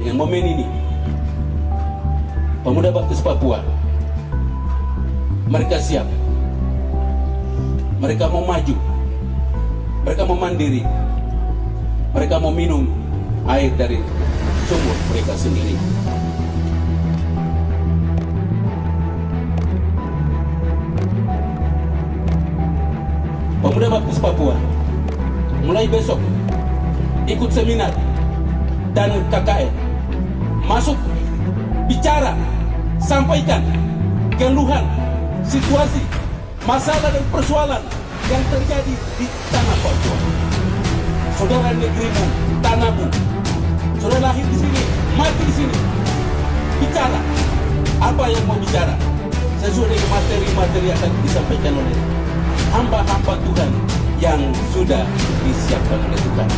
Dengan momen ini, pemuda Baptis Papua, mereka siap, mereka mau maju, mereka mau mandiri, mereka mau minum air dari sumur mereka sendiri. Pemuda Baptis Papua mulai besok ikut seminar dan KKN, masuk, bicara, sampaikan keluhan, situasi, masalah dan persoalan yang terjadi di tanah Papua. Saudara negerimu, tanahmu, saudara lahir di sini, mati di sini. Bicara apa yang mau bicara sesuai dengan materi-materi yang akan disampaikan oleh hamba-hamba Tuhan yang sudah disiapkan oleh Tuhan.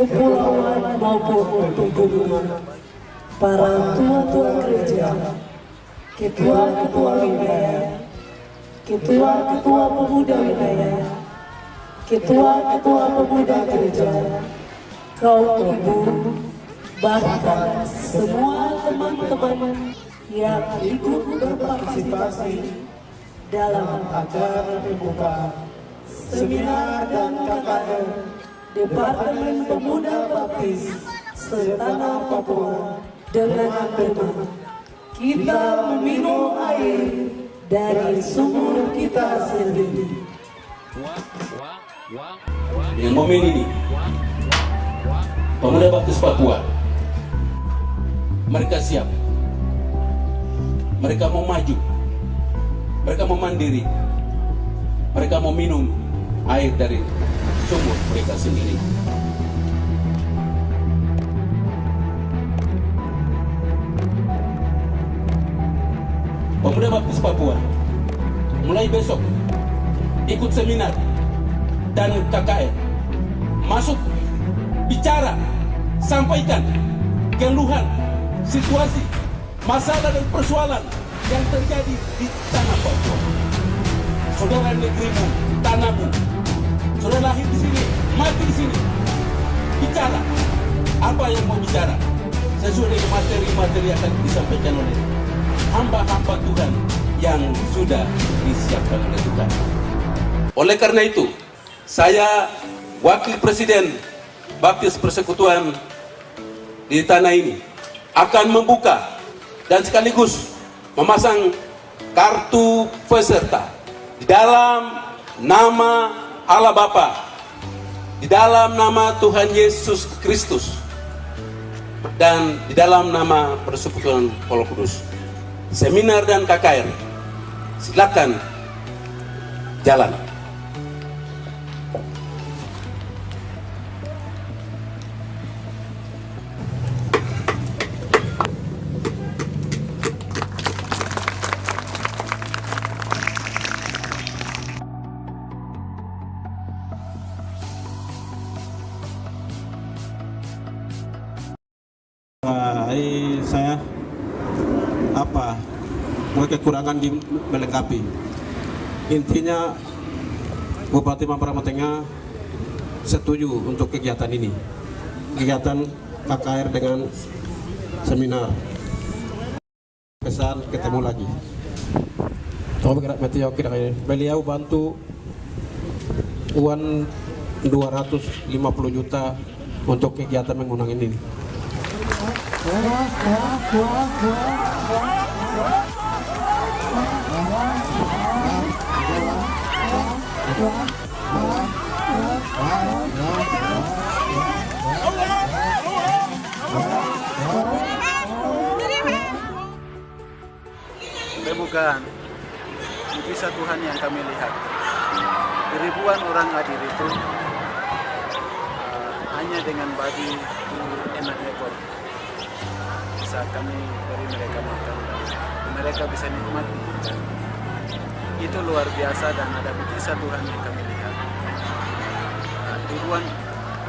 kepulauan maupun pegunungan, para tua-tua gereja, ketua-ketua wilayah, ketua-ketua pemuda wilayah, ketua-ketua pemuda gereja, kaum ibu, bahkan semua teman-teman yang ikut berpartisipasi dalam acara pembuka seminar dan KKR Departemen Pemuda Baptis Setanah Papua dengan tema kita meminum air dari sumur kita sendiri. Dengan momen ini, Pemuda Baptis Papua, mereka siap, mereka mau maju, mereka mau mandiri, mereka mau minum air dari sumur mereka sendiri. Pemuda Baptis Papua mulai besok ikut seminar dan KKR, masuk, bicara, sampaikan keluhan, situasi, masalah dan persoalan yang terjadi di tanah Papua. Saudara negerimu, tanahmu, saudara lahir di sini, mati di sini. Bicara apa yang mau bicara sesuai dengan materi-materi yang akan disampaikan oleh hamba-hamba Tuhan yang sudah disiapkan oleh Tuhan. Oleh karena itu, saya Wakil Presiden Baptis Persekutuan di tanah ini akan membuka dan sekaligus memasang kartu peserta di dalam nama Allah Bapa, di dalam nama Tuhan Yesus Kristus, dan di dalam nama Persekutuan Roh Kudus. Seminar dan KKR, silakan jalan. Saya mulai kekurangan melengkapi. Intinya Bupati Mamperapatan Tengah setuju untuk kegiatan ini, kegiatan KKR dengan seminar. Pesan ketemu lagi. Beliau bantu uang 250 juta untuk kegiatan mengundang ini. Bukan mujizat Tuhan yang kami lihat. Ribuan orang hadir itu hanya dengan babi 6 ekor bisa kami beri mereka makan dan mereka bisa nikmati. Itu luar biasa dan ada mujizat Tuhan yang kami lihat. Ribuan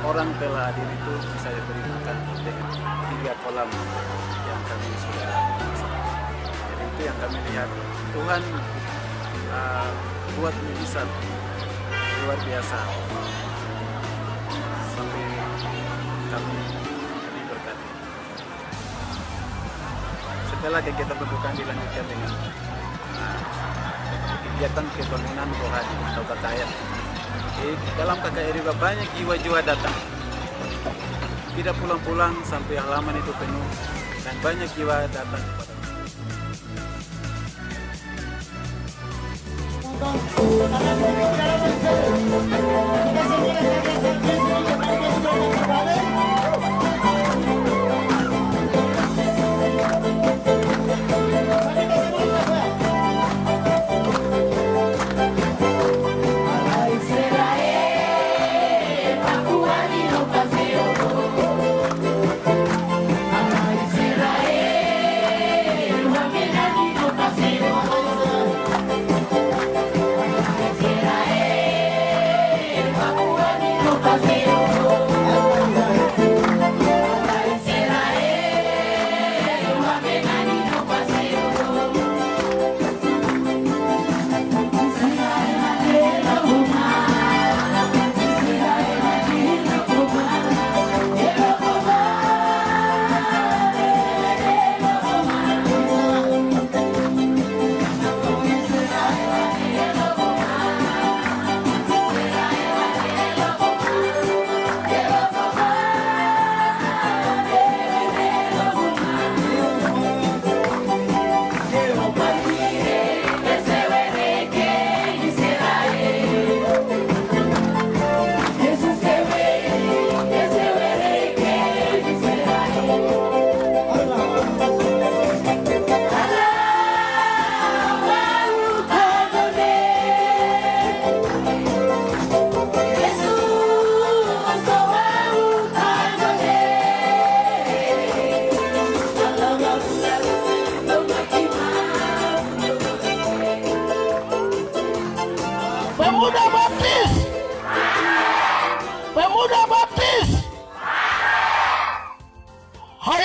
orang telah hadir itu bisa beri makan dengan 3 kolam yang kami sudah masak. Jadi itu yang kami lihat. Tuhan buat mujizat luar biasa sampai kami diberkati. Setelah kegiatan pembukaan dilanjutkan dengan kegiatan kebangunan rohani atau KKR. Dalam KKR juga banyak jiwa-jiwa datang, tidak pulang-pulang sampai halaman itu penuh, dan banyak jiwa datang kepada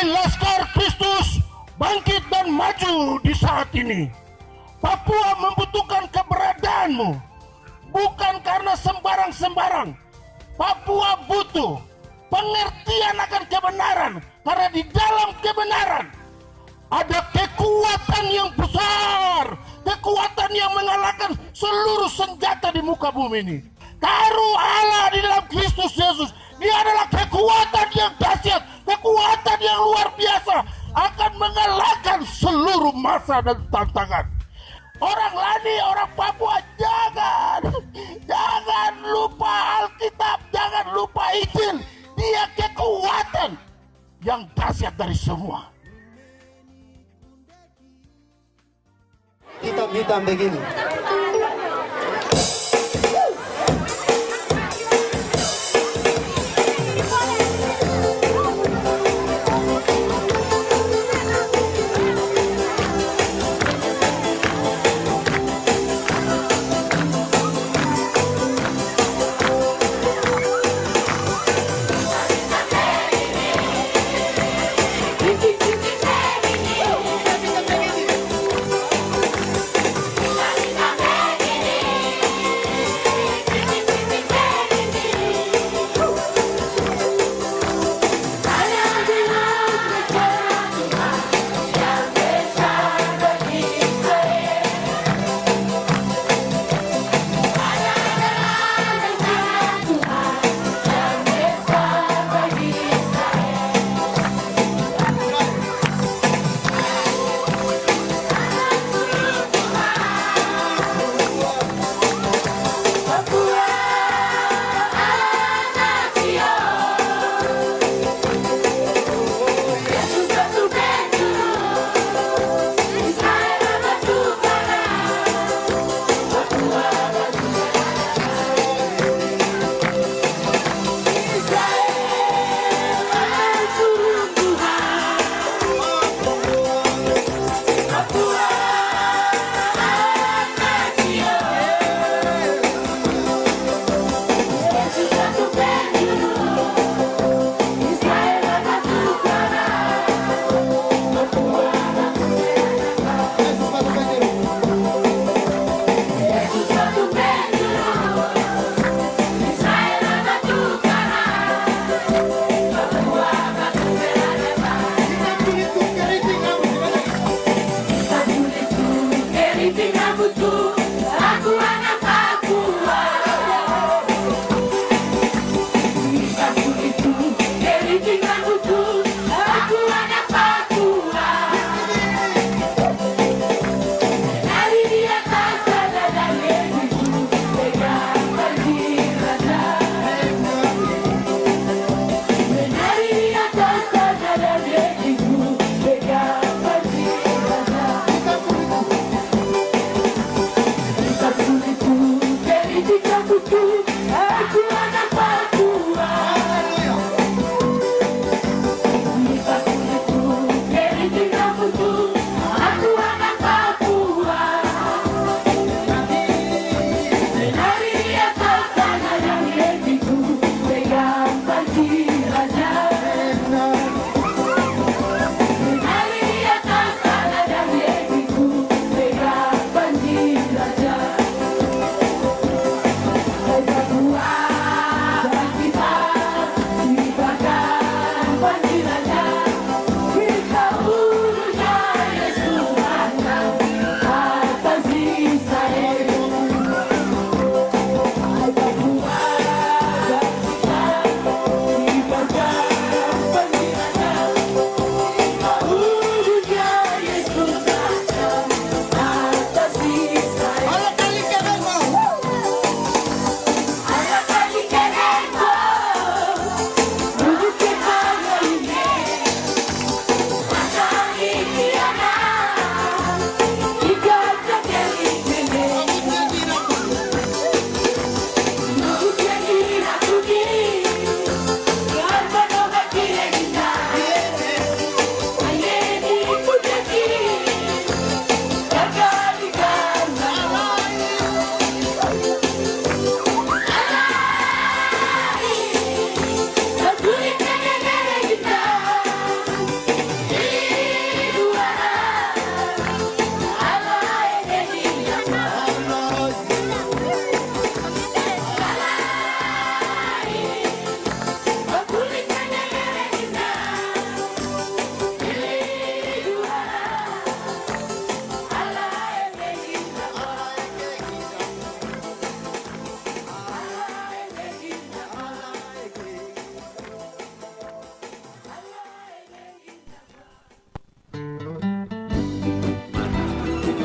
Partai Laskar Kristus bangkit dan maju di saat ini. Papua membutuhkan keberadaanmu, bukan karena sembarang-sembarang. Papua butuh pengertian akan kebenaran, karena di dalam kebenaran ada kekuatan yang besar, kekuatan yang mengalahkan seluruh senjata di muka bumi ini. Taruh Allah di dalam Kristus Yesus. Dia adalah kekuatan yang dahsyat, kekuatan yang luar biasa, akan mengalahkan seluruh masa dan tantangan. Orang Lani, orang Papua, jangan lupa Alkitab, jangan lupa Injil. Dia kekuatan yang dahsyat dari semua. Hitam-hitam begini.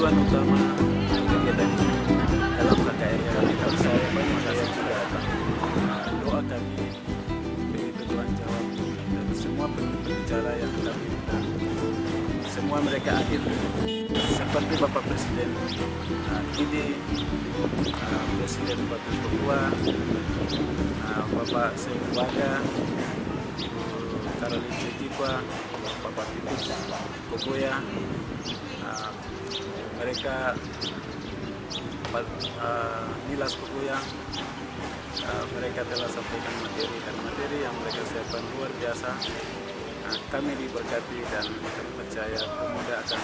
tujuan utama kegiatan ini dalam KKR kami. Kalau saya terima kasih juga doa kami begitu Tuhan jawab dan semua pembicara yang kami undang, semua mereka hadir seperti Bapak Presiden ini, Presiden Bapak Papua, Bapak Semuaga, Caroline Chetipa, Bapak Titus Kogoya, mereka Nilas Kogoya, mereka telah sampaikan materi yang mereka siapkan luar biasa. Kami diberkati dan kami percaya pemuda akan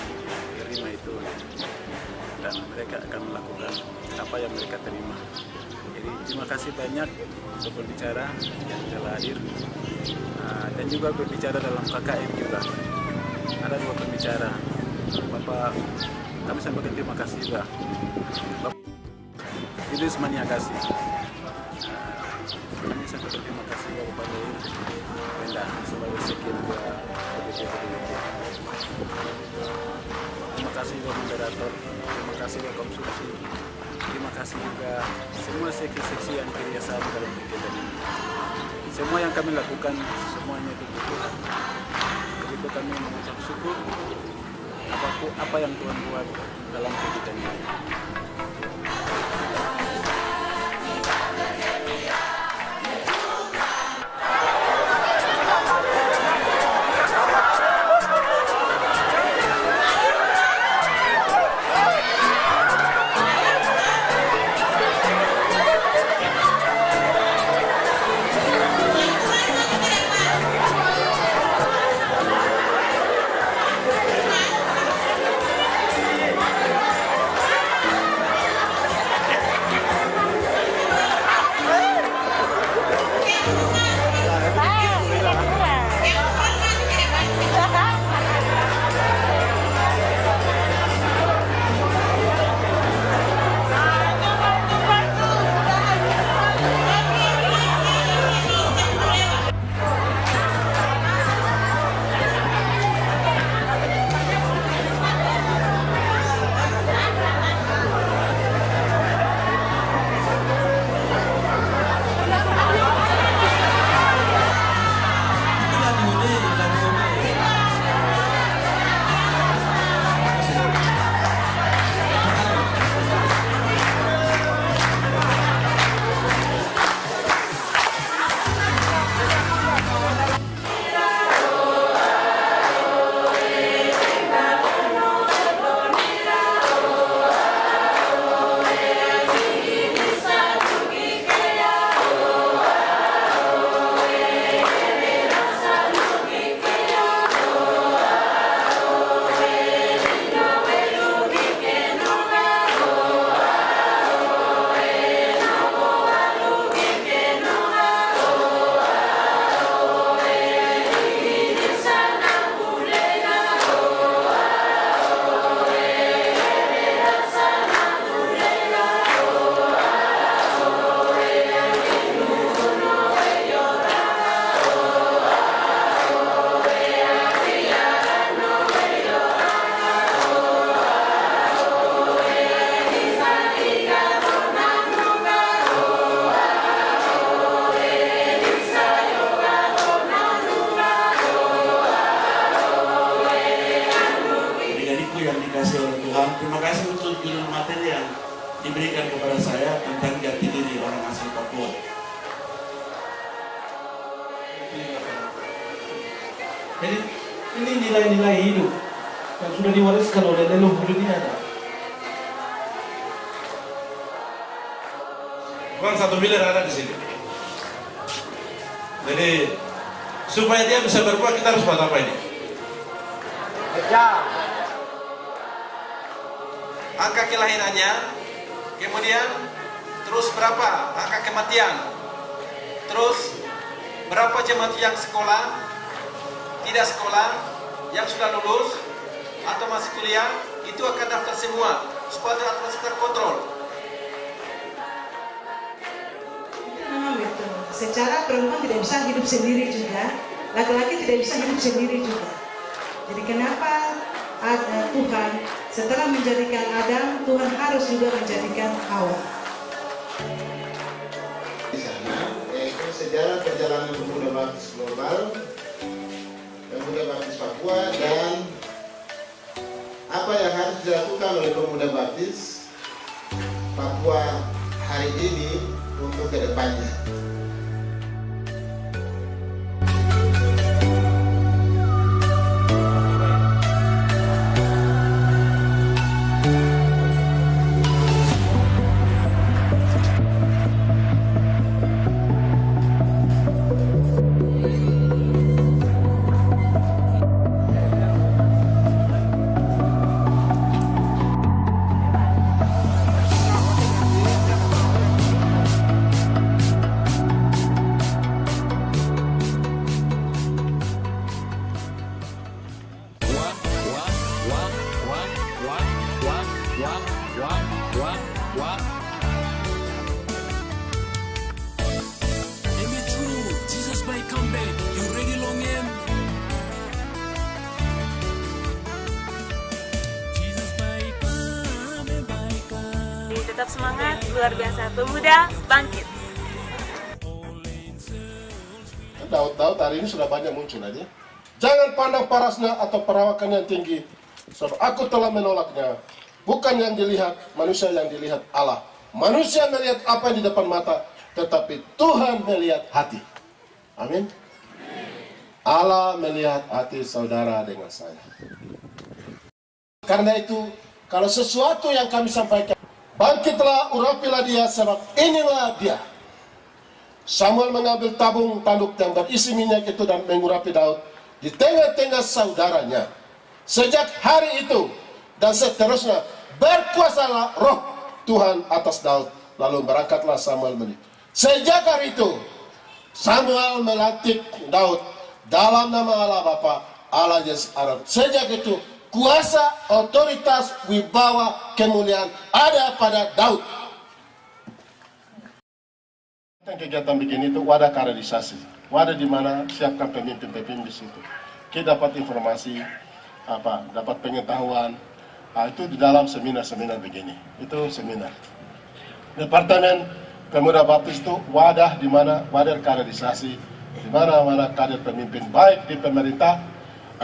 menerima itu dan mereka akan melakukan apa yang mereka terima. Jadi terima kasih banyak untuk berbicara yang telah hadir dan juga berbicara dalam KKN juga. Ada 2 pembicara. Bapak, kami sampaikan terima kasih juga. Bapak Idris Maniagasi. Kami sampaikan terima kasih juga kepada Benda sebagai sekitar PDP. Terima kasih juga moderator, terima kasih juga konsumsi, terima kasih juga semua seksi-seksi yang kerjasama dalam kegiatan ini. Semua yang kami lakukan, semuanya itu Tuhan. Begitu kami mengucap syukur apa yang Tuhan buat dalam kegiatan ini. Terima kasih untuk judul materi yang diberikan kepada saya tentang jati diri orang asli Papua. Jadi ini nilai-nilai hidup yang sudah diwariskan oleh leluhur ini ada. Uang 1 miliar ada di sini. Jadi supaya dia bisa berbuat kita harus buat apa ini? Angka kelahirannya, kemudian terus berapa angka kematian, terus berapa jemaat yang sekolah, tidak sekolah, yang sudah lulus atau masih kuliah, itu akan daftar semua supaya administrasi terkontrol. Memang betul. Secara perempuan tidak bisa hidup sendiri juga, laki-laki tidak bisa hidup sendiri juga. Jadi kenapa ada Tuhan Setelah menjadikan Adam, Tuhan harus juga menjadikan Hawa. Di sana, yaitu sejarah perjalanan pemuda baptis global, pemuda baptis Papua, dan apa yang harus dilakukan oleh pemuda baptis Papua hari ini untuk kedepannya. Tetap semangat, luar biasa, pemuda bangkit. Daud hari ini sudah banyak muncul aja. Jangan pandang parasnya atau perawakan yang tinggi, sebab aku telah menolaknya. Bukan yang dilihat manusia, yang dilihat Allah. Manusia melihat apa yang di depan mata, tetapi Tuhan melihat hati. Amin. Allah melihat hati saudara dengan saya. Karena itu, kalau sesuatu yang kami sampaikan, bangkitlah, urapilah dia, sebab inilah dia. Samuel mengambil tabung tanduk yang berisi minyak itu dan mengurapi Daud di tengah-tengah saudaranya. Sejak hari itu dan seterusnya berkuasalah roh Tuhan atas Daud. Lalu berangkatlah Samuel menikah. Sejak hari itu Samuel melantik Daud dalam nama Allah Bapa, Allah Yesus Arab. Sejak itu kuasa, otoritas, wibawa, kemuliaan ada pada Daud. Kegiatan begini itu wadah kaderisasi, wadah di mana siapkan pemimpin-pemimpin di situ. Kita dapat informasi, dapat pengetahuan, itu di dalam seminar-seminar begini. Itu seminar. Departemen Pemuda Baptis itu wadah di mana wadah kaderisasi, di mana kader pemimpin baik di pemerintah,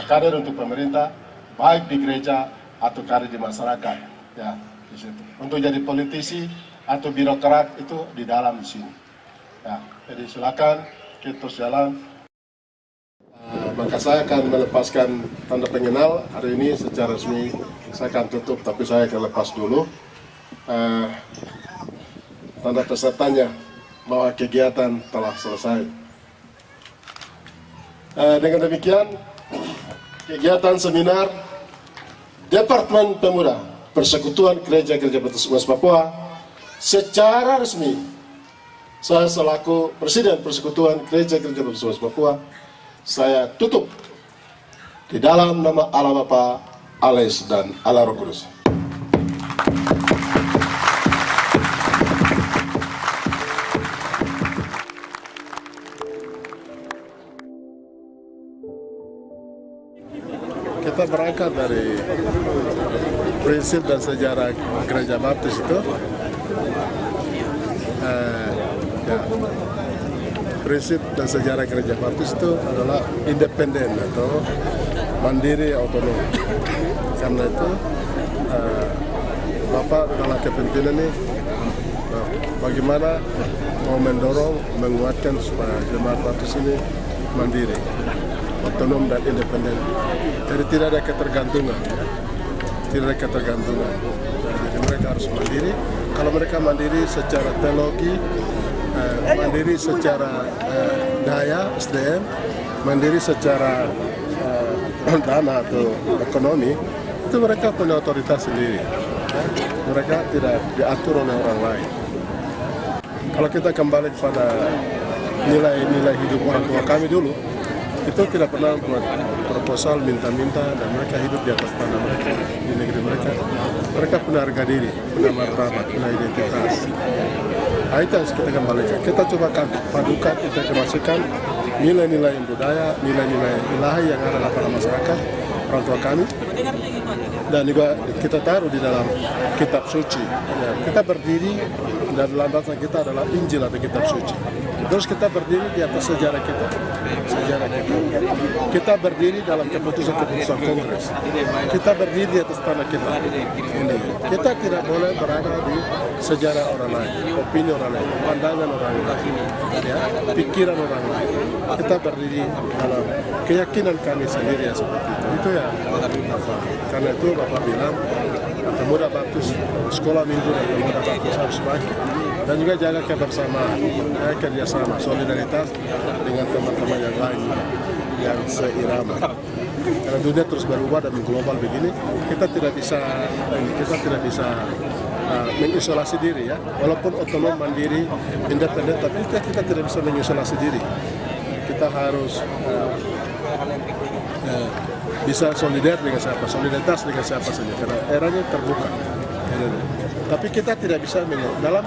kader untuk pemerintah, baik di gereja atau kader di masyarakat, ya di situ. Untuk jadi politisi atau birokrat itu di dalam di sini. Ya, jadi silakan kita terus jalan. Maka saya akan melepaskan tanda pengenal hari ini secara resmi. Saya akan tutup, tapi saya akan lepas dulu tanda pesertanya bahwa kegiatan telah selesai. Dengan demikian, kegiatan seminar Departemen Pemuda Persekutuan Gereja-Gereja Baptis Papua secara resmi, saya selaku Presiden Persekutuan Gereja-Gereja Baptis Papua, saya tutup di dalam nama Allah Bapa, Allah Yesus, dan Allah Roh Kudus. Kita berangkat dari prinsip dan sejarah Gereja Baptis itu. Prinsip dan sejarah Gereja Baptis itu adalah independen atau mandiri, otonom. Karena itu Bapak dalam kepemimpinan ini bagaimana mau mendorong, menguatkan supaya jemaat Baptis ini mandiri, otonom dan independen. Jadi tidak ada ketergantungan, tidak ada ketergantungan. Jadi mereka harus mandiri. Kalau mereka mandiri secara teologi, mandiri secara daya SDM, mandiri secara dana atau ekonomi, itu mereka punya otoritas sendiri. Mereka tidak diatur oleh orang lain. Kalau kita kembali kepada nilai-nilai hidup orang tua kami dulu, itu tidak pernah buat proposal minta-minta, dan mereka hidup di atas tanah mereka, di negeri mereka. Mereka punya harga diri, punya martabat, punya identitas. Nah, itu yang kita kembalikan. Kita coba padukan, kita kemasikan nilai-nilai budaya, nilai-nilai ilahi yang ada pada masyarakat, orang tua kami. dan juga kita taruh di dalam kitab suci. Ya, kita berdiri dan landasan kita adalah Injil atau kitab suci. Terus kita berdiri di atas sejarah kita. Kita berdiri dalam keputusan-keputusan Kongres. Kita berdiri di atas tanah kita. Ini. Kita tidak boleh berada di sejarah orang lain, opini orang lain, pandangan orang lain, ya, pikiran orang lain. Kita berdiri dalam keyakinan kami sendiri ya, seperti itu. Itu ya. Karena itu Bapak bilang Pemuda Baptis, sekolah minggu dan Pemuda Baptis harus bangkit dan juga jaga kebersamaan, kerjasama, solidaritas dengan teman-teman yang lain yang seirama. Karena dunia terus berubah dan global begini, kita tidak bisa mengisolasi diri ya, walaupun otonom, mandiri, independen, tapi kita tidak bisa mengisolasi diri. Kita harus bisa solidaritas dengan siapa saja, karena eranya terbuka. Tapi kita tidak bisa dalam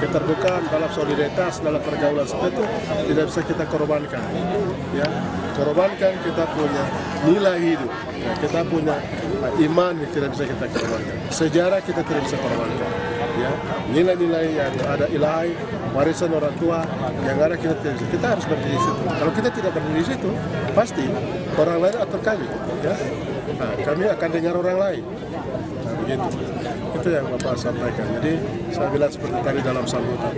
keterbukaan, dalam solidaritas, dalam pergaulan seperti itu tidak bisa kita korbankan. Ya, korbankan kita punya nilai hidup, ya, kita punya iman yang tidak bisa kita korbankan. Sejarah kita tidak bisa korbankan. Ya, nilai-nilai yang ada ilahi, warisan orang tua yang ada kita tidak bisa. Kita harus berdiri di situ. Kalau kita tidak berdiri di situ, pasti orang lain atur kami. Ya, kami akan dengar orang lain. Nah, begitu. Itu yang Bapak sampaikan. Jadi saya bilang seperti tadi dalam sambutan,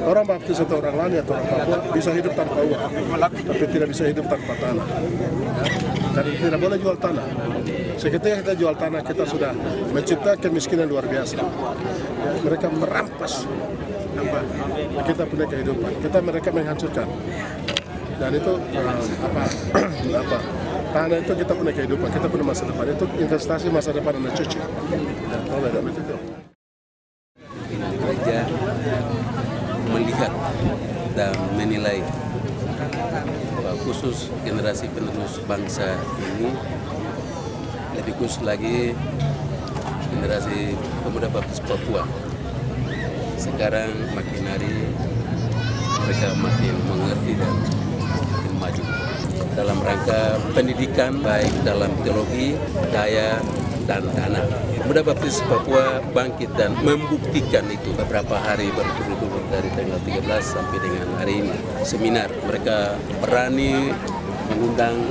orang Baptis atau orang Lani atau orang Papua bisa hidup tanpa uang, tapi tidak bisa hidup tanpa tanah. Ya. Karena tidak boleh jual tanah. Seketika kita jual tanah, kita sudah menciptakan kemiskinan luar biasa. Ya, mereka merampas kita punya kehidupan. Mereka menghancurkan. Dan itu tanah itu kita punya kehidupan, kita punya masa depan. Itu investasi masa depan anak cucu. Pimpinan gereja melihat dan menilai khusus generasi penerus bangsa ini, lebih khusus lagi generasi Pemuda Baptis Papua. Sekarang makin hari mereka makin mengerti dan makin maju dalam rangka pendidikan, baik dalam teologi, daya, dan tanah. Pemuda Baptis Papua bangkit dan membuktikan itu beberapa hari berturut-turut dari tanggal 13 sampai dengan hari ini. Seminar, mereka berani mengundang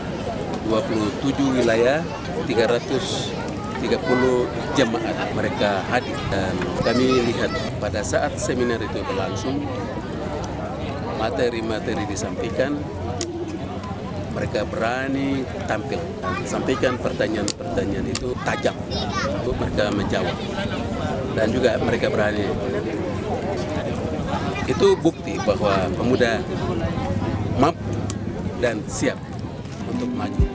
27 wilayah, 330 jemaat mereka hadir. Dan kami lihat pada saat seminar itu berlangsung, materi-materi disampaikan, mereka berani tampil dan sampaikan pertanyaan-pertanyaan itu tajam untuk mereka menjawab, dan juga mereka berani. Itu bukti bahwa pemuda mampu dan siap untuk maju.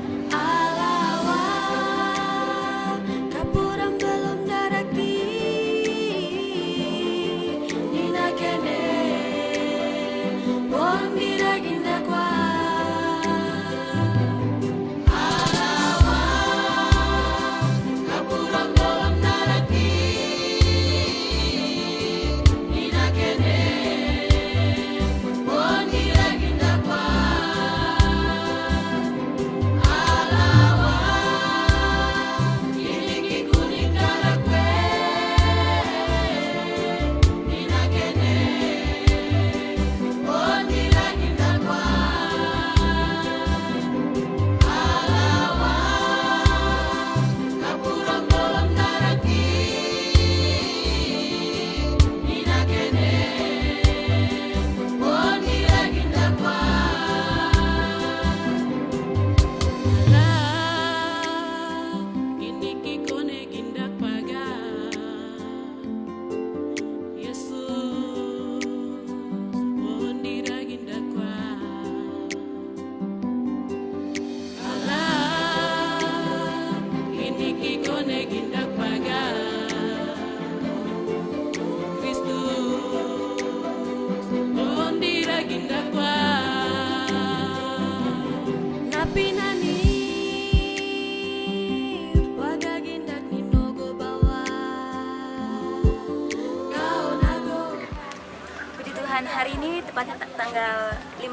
Hari ini tepatnya tanggal 15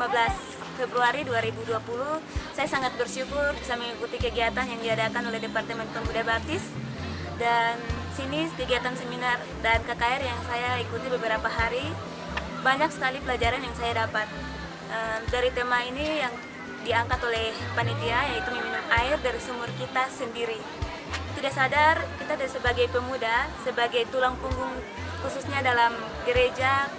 Februari 2020 Saya sangat bersyukur bisa mengikuti kegiatan yang diadakan oleh Departemen Pemuda Baptis, dan sini kegiatan seminar dan KKR yang saya ikuti beberapa hari, banyak sekali pelajaran yang saya dapat. Dari tema ini yang diangkat oleh panitia, yaitu meminum air dari sumur kita sendiri. Tidak sadar kita sebagai pemuda, sebagai tulang punggung khususnya dalam gereja,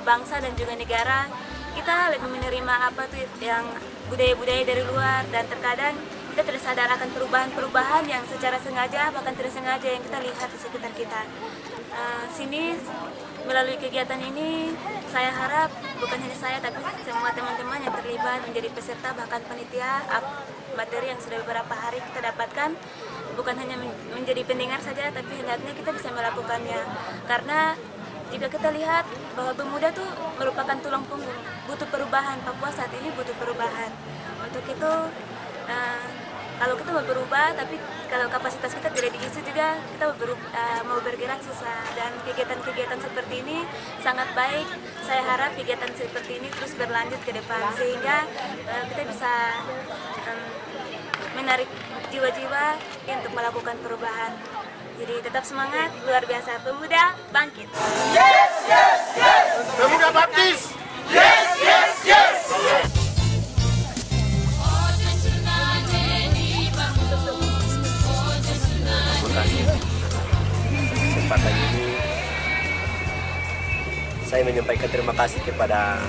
bangsa dan juga negara, kita lebih menerima apa tuh yang budaya-budaya dari luar, dan terkadang kita tidak sadar akan perubahan-perubahan yang secara sengaja bahkan tidak sengaja yang kita lihat di sekitar kita. Sini melalui kegiatan ini saya harap bukan hanya saya tapi semua teman-teman yang terlibat menjadi peserta bahkan panitia, materi yang sudah beberapa hari kita dapatkan bukan hanya menjadi pendengar saja, tapi hendaknya kita bisa melakukannya. Karena jika kita lihat bahwa pemuda itu merupakan tulang punggung, butuh perubahan. Papua saat ini butuh perubahan. Untuk itu, kalau kita mau berubah, tapi kalau kapasitas kita tidak diisi juga, kita mau bergerak susah. Dan kegiatan-kegiatan seperti ini sangat baik. Saya harap kegiatan seperti ini terus berlanjut ke depan, sehingga kita bisa menarik jiwa-jiwa untuk melakukan perubahan. Jadi tetap semangat, luar biasa, pemuda bangkit. Yes, yes, yes. Pemuda Baptis. Yes, yes, yes. Kesempatan ini saya menyampaikan terima kasih kepada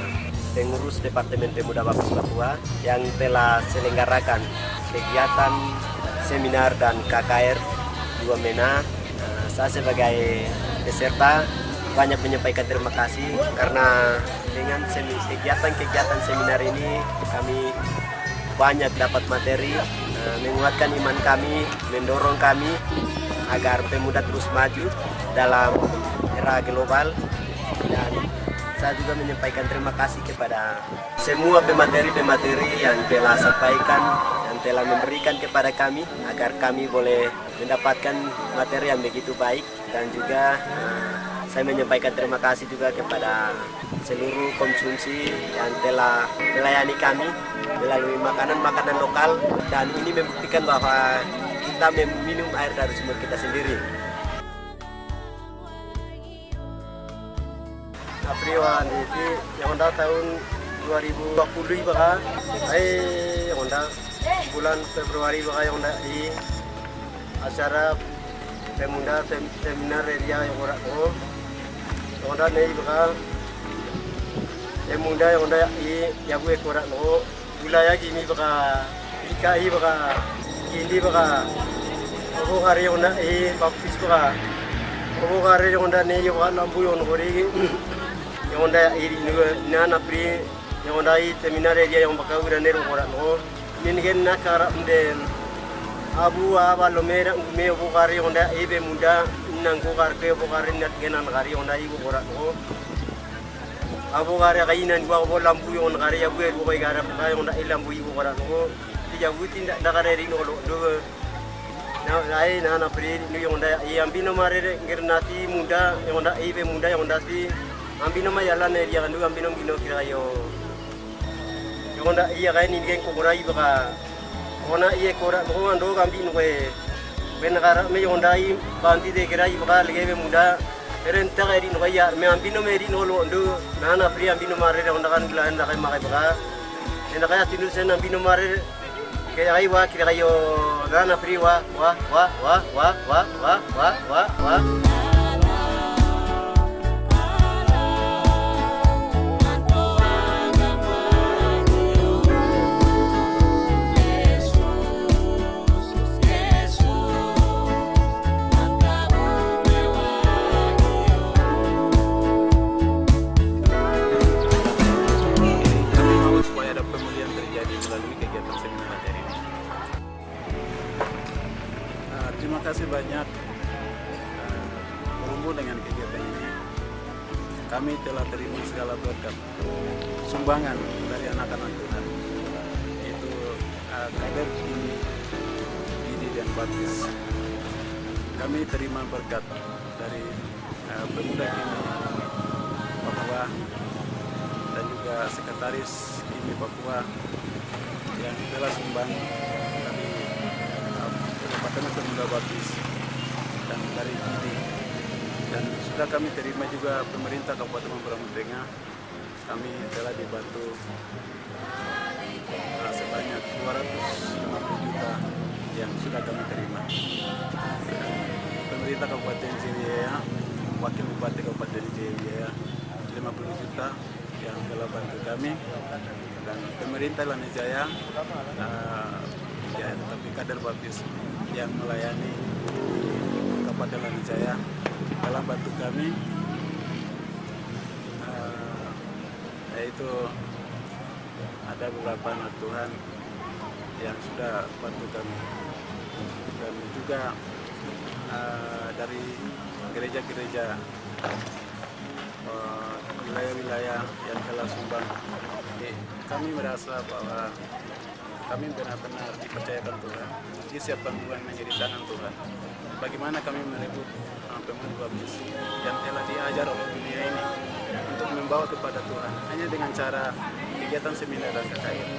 pengurus Departemen Pemuda Baptis Papua yang telah selenggarakan kegiatan seminar dan KKR 2 MENA. Saya sebagai peserta banyak menyampaikan terima kasih karena dengan kegiatan-kegiatan seminar ini kami banyak dapat materi, menguatkan iman kami, mendorong kami agar pemuda terus maju dalam era global. Dan saya juga menyampaikan terima kasih kepada semua pemateri-pemateri yang telah sampaikan dan telah memberikan kepada kami agar kami boleh mendapatkan materi yang begitu baik. Dan juga saya menyampaikan terima kasih juga kepada seluruh konsumsi yang telah melayani kami melalui makanan-makanan lokal, dan ini membuktikan bahwa kita meminum air dari sumur kita sendiri. Afriwan itu yang udah tahun 2020 baka, yang udah bulan Februari baka yang udah di acara pemuda seminar area yang udah yang udah nih baka pemuda yang udah di yang gue kurang wilayah gini baka DKI baka gini baka aku hari yang udah baptis baka aku hari yang udah nih yang lampu yang kori yang udah nana pri yang udah seminar dia yang bakal udah neru orang ini kan nak cara mden abu aba lo merah me bukari yang udah muda nang bukar ke bukari nak genan kari yang udah ibu orang abu kari kainan gua bo lampu yang kari abu bukai gara bukai yang udah lampu ibu orang tidak butin tak kari ring lo do nana pri yang udah yang bino mare ngernati muda yang udah muda yang udah ti ambino ma yalla ne dia kandu ambino bino kira yo yonda iya kain ini ko kurai baka ona iya kora ko ando ambino we benagara me yonda i banti de kira i baka lege muda erenta ga ri no ya me ambino me ri no lo ndo nana pri ambino mare onda kan gila enda kai makai baka enda kaya tinul sen ambino mare kaya ai wa kira yo nana pri wa Terima kasih banyak berhubung dengan kegiatan ini. Kami telah terima segala berkat sumbangan dari anak-anak Tuhan, yaitu kader Bidi dan Baptis. Kami terima berkat dari pemuda Kini Papua dan juga sekretaris Kini Papua yang telah sumbang dari Departemen Pemuda Baptis dan dari ini, dan sudah kami terima juga pemerintah Kabupaten Mamberamo Tengah. Kami telah dibantu sebanyak 250 juta yang sudah kami terima. Dan pemerintah Kabupaten Jaya, Wakil Bupati Kabupaten Jaya 50 juta yang telah bantu kami, dan pemerintah Lanijaya ya, tapi kader Baptis yang melayani Kabupaten Lanijaya telah bantu kami, yaitu ada beberapa anak Tuhan yang sudah bantu kami, dan juga dari gereja-gereja wilayah-wilayah yang telah sumbang. Kami merasa bahwa kami benar-benar dipercayakan Tuhan. Jadi siap bantuan menjadi tangan Tuhan. Bagaimana kami merebut pemuda Baptis yang telah diajar oleh dunia ini untuk membawa kepada Tuhan hanya dengan cara kegiatan seminar dan KKR.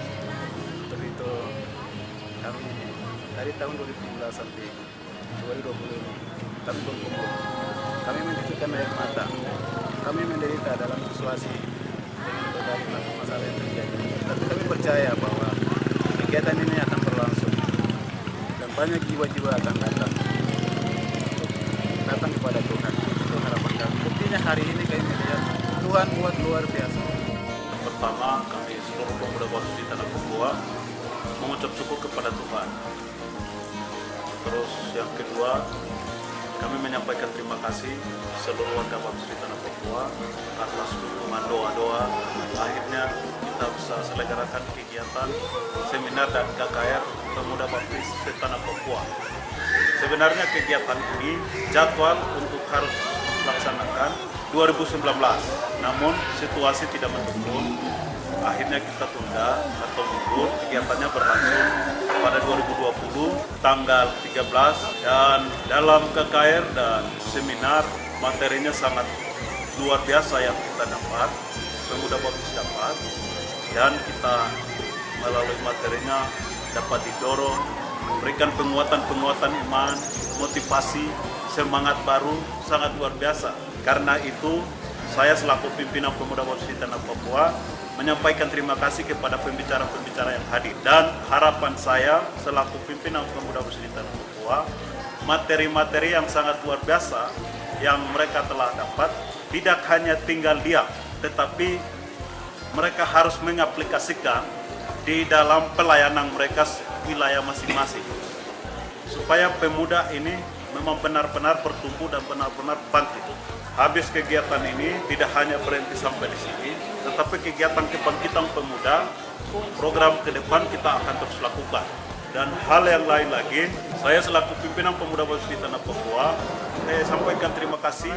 Untuk itu kami dari tahun 2015 sampai 2020 ini kami berkumpul. Kami mencucurkan air mata. Kami menderita dalam situasi dengan berbagai masalah yang terjadi. Tapi kami percaya bahwa kegiatan ini akan berlangsung dan banyak jiwa-jiwa akan datang kepada Tuhan. Itu harapan kami. Buktinya hari ini kami melihat Tuhan buat luar biasa. Pertama, kami seluruh pemuda Baptis di Tanah Papua mengucap syukur kepada Tuhan. Terus yang kedua, kami menyampaikan terima kasih seluruh warga Baptis di Tanah Papua atas dukungan doa-doa. Akhirnya kita bisa selenggarakan kegiatan seminar dan KKR Pemuda Baptis di Tanah Papua. Sebenarnya kegiatan ini jadwal untuk harus dilaksanakan 2019, namun situasi tidak mendukung. Akhirnya kita tunda atau mundur, kegiatannya berlangsung pada 2020 tanggal 13, dan dalam KKR dan seminar materinya sangat luar biasa yang kita dapat, Pemuda Baptis dapat, dan kita melalui materinya dapat didorong, memberikan penguatan iman, motivasi, semangat baru, sangat luar biasa. Karena itu saya selaku pimpinan Pemuda Baptis di Tanah Papua menyampaikan terima kasih kepada pembicara-pembicara yang hadir, dan harapan saya selaku pimpinan Pemuda Baptis di Tanah Papua, materi-materi yang sangat luar biasa yang mereka telah dapat tidak hanya tinggal diam, tetapi mereka harus mengaplikasikan di dalam pelayanan mereka wilayah masing-masing, supaya pemuda ini memang benar-benar bertumbuh dan benar-benar bangkit. Habis kegiatan ini tidak hanya berhenti sampai di sini, tetapi kegiatan kebangkitan pemuda, program ke depan kita akan terus lakukan. Dan hal yang lain lagi, saya selaku pimpinan Pemuda Baptis di Tanah Papua, saya sampaikan terima kasih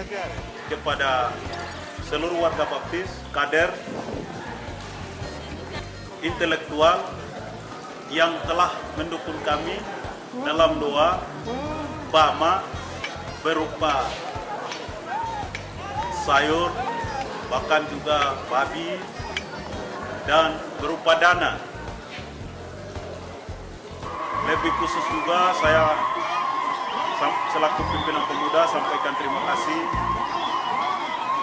kepada seluruh warga Baptis, kader, intelektual yang telah mendukung kami dalam doa, bama berupa sayur, bahkan juga babi, dan berupa dana. Lebih khusus juga saya selaku pimpinan pemuda sampaikan terima kasih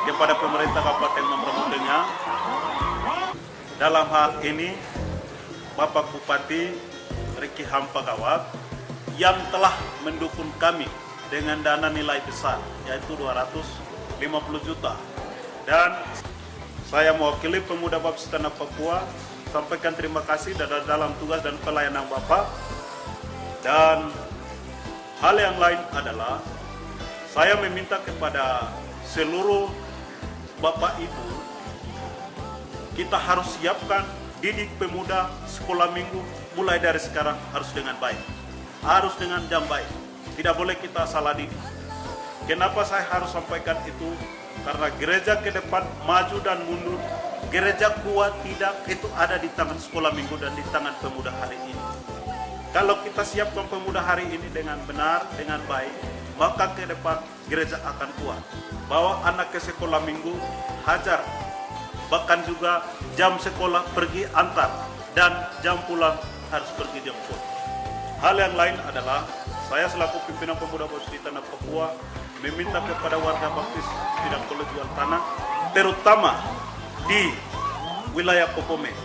kepada pemerintah Kabupaten Mamberamo Tengah. Dalam hal ini Bapak Bupati Riki Hampagawat yang telah mendukung kami dengan dana nilai besar, yaitu 250 juta. Dan saya mewakili Pemuda Baptis Tanah Papua sampaikan terima kasih dalam tugas dan pelayanan Bapak. Dan hal yang lain adalah saya meminta kepada seluruh Bapak Ibu, kita harus siapkan didik pemuda sekolah minggu mulai dari sekarang harus dengan baik, harus dengan jam baik, tidak boleh kita salah didik. Kenapa saya harus sampaikan itu? Karena gereja ke depan maju dan mundur, gereja kuat tidak, itu ada di tangan sekolah minggu dan di tangan pemuda hari ini. Kalau kita siapkan pemuda hari ini dengan benar, dengan baik, maka ke depan gereja akan kuat. Bawa anak ke sekolah minggu, hajar, bahkan juga jam sekolah pergi antar, dan jam pulang harus pergi jemput. Hal yang lain adalah saya selaku pimpinan pemuda Baptis di Tanah Papua meminta kepada warga Baptis tidak boleh jual tanah, terutama di wilayah Popome.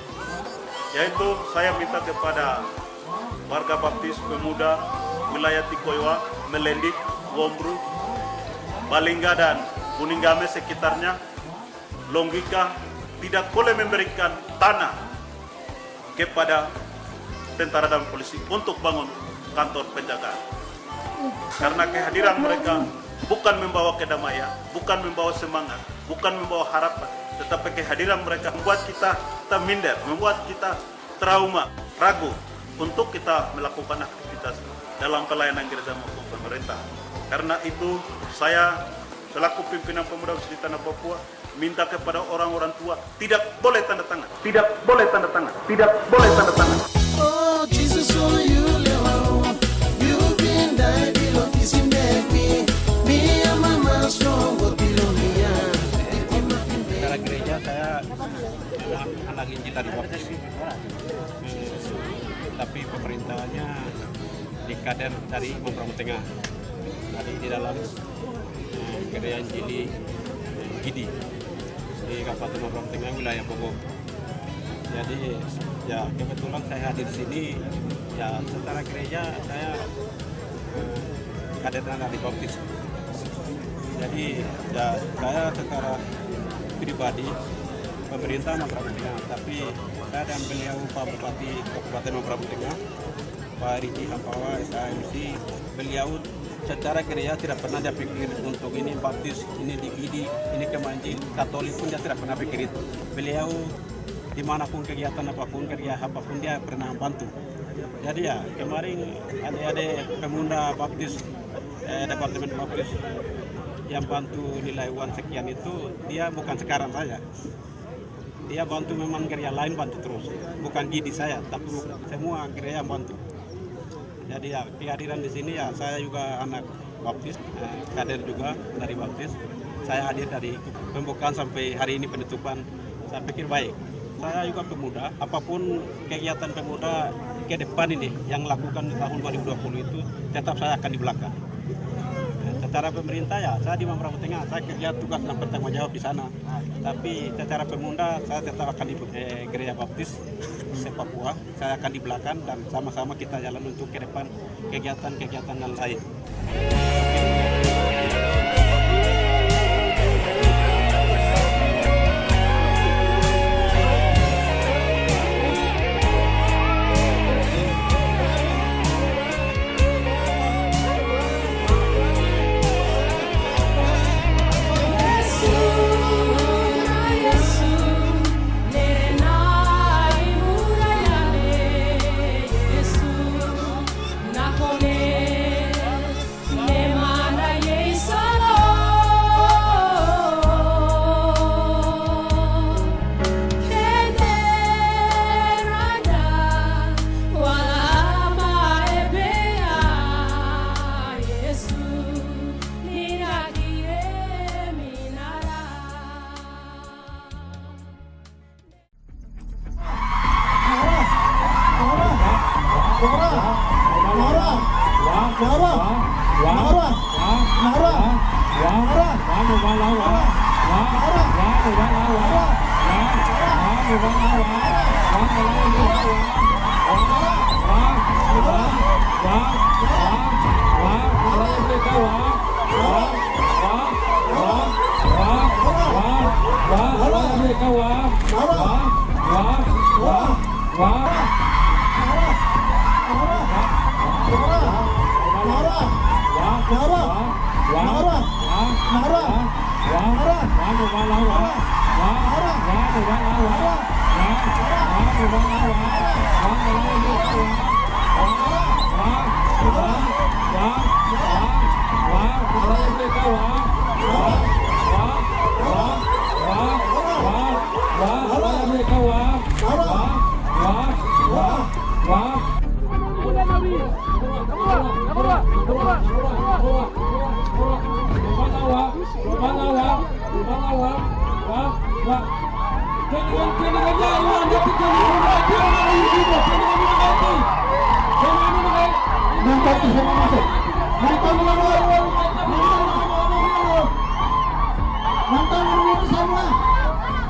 Yaitu saya minta kepada warga Baptis pemuda wilayah Tikoiwa, Melendik, Wombru, Balingga dan Guningame sekitarnya, Longgika tidak boleh memberikan tanah kepada tentara dan polisi untuk bangun kantor penjagaan. Karena kehadiran mereka bukan membawa kedamaian, bukan membawa semangat, bukan membawa harapan, tetapi kehadiran mereka membuat kita minder, membuat kita trauma, ragu untuk kita melakukan aktivitas dalam pelayanan gereja maupun pemerintah. Karena itu saya selaku pimpinan pemuda Baptis di Tanah Papua minta kepada orang-orang tua tidak boleh tanda tangan, tidak boleh tanda tangan, tidak boleh tanda tangan. Oh Jesus, oh you Lord, you've been there, Lord, is in me and my man strong, what below me. Secara gereja saya anak Injil dari Baptis, tapi pemerintahnya di kader dari Mambramo Tengah, jadi di dalam gereja Injili Gidi di Kabupaten Mambramo Tengah, wilayah Bogor. Jadi ya kebetulan saya hadir di sini, ya secara gereja saya kader dari Baptis. Jadi ya saya secara pribadi pemerintah Mambramo Tengah, tapi saya dan beliau Pak Bupati Kabupaten Mambramo Tengah, Pak Riki Hampawa SAMC, beliau secara gereja tidak pernah dia pikir untuk ini Baptis, ini di Gidi, ini Kemanjil, Katolik pun dia tidak pernah pikir itu. Beliau dimanapun kegiatan apapun, kerja apapun dia pernah bantu. Jadi ya kemarin adik-adik pemuda Baptis, Departemen Baptis yang bantu nilai uang sekian itu, dia bukan sekarang saja. Dia bantu memang gereja lain bantu terus, bukan Gidi saya, tapi semua gereja bantu. Jadi ya kehadiran di sini ya saya juga anak Baptis, kader juga dari Baptis. Saya hadir dari pembukaan sampai hari ini penutupan. Saya pikir baik. Saya juga pemuda, apapun kegiatan pemuda ke depan ini yang lakukan di tahun 2020 itu tetap saya akan di belakang. Secara pemerintah ya saya di Mambramo Tengah, saya kerja tugas dan bertanggung jawab di sana. Tapi secara pemuda saya tetap akan di gereja Baptis Papua, saya akan di belakang dan sama-sama kita jalan untuk ke depan kegiatan-kegiatan yang lain.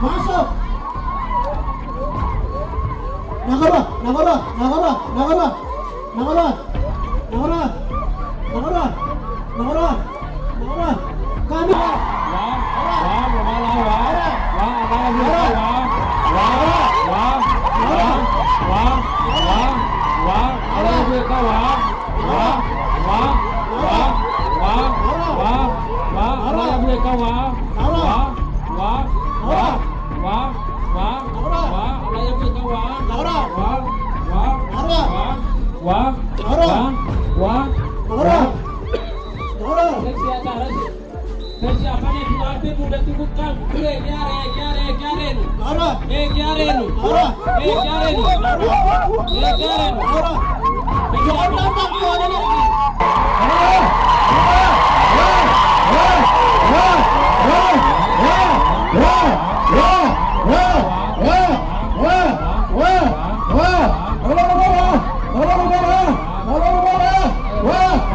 Masuk. Persiapannya diambil mudah tunggukan. Wah!